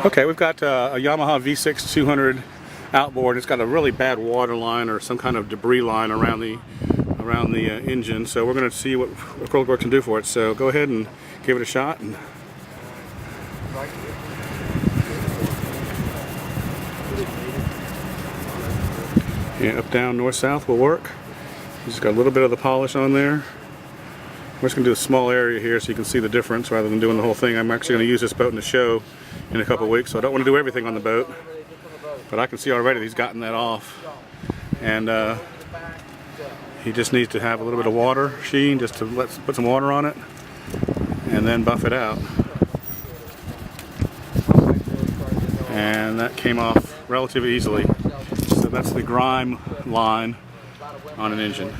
Okay, we've got a Yamaha V6 200 outboard. It's got a really bad water line or some kind of debris line around the engine. So we're going to see what Acrylic-Werks can do for it. So go ahead and give it a shot. Yeah, up, down, north, south will work. Just got a little bit of the polish on there. We're just going to do a small area here so you can see the difference rather than doing the whole thing. I'm actually going to use this boat in the show in a couple of weeks, so I don't want to do everything on the boat. But I can see already he's gotten that off. And he just needs to have a little bit of water sheen just to put some water on it and then buff it out. And that came off relatively easily. So that's the grime line on an engine.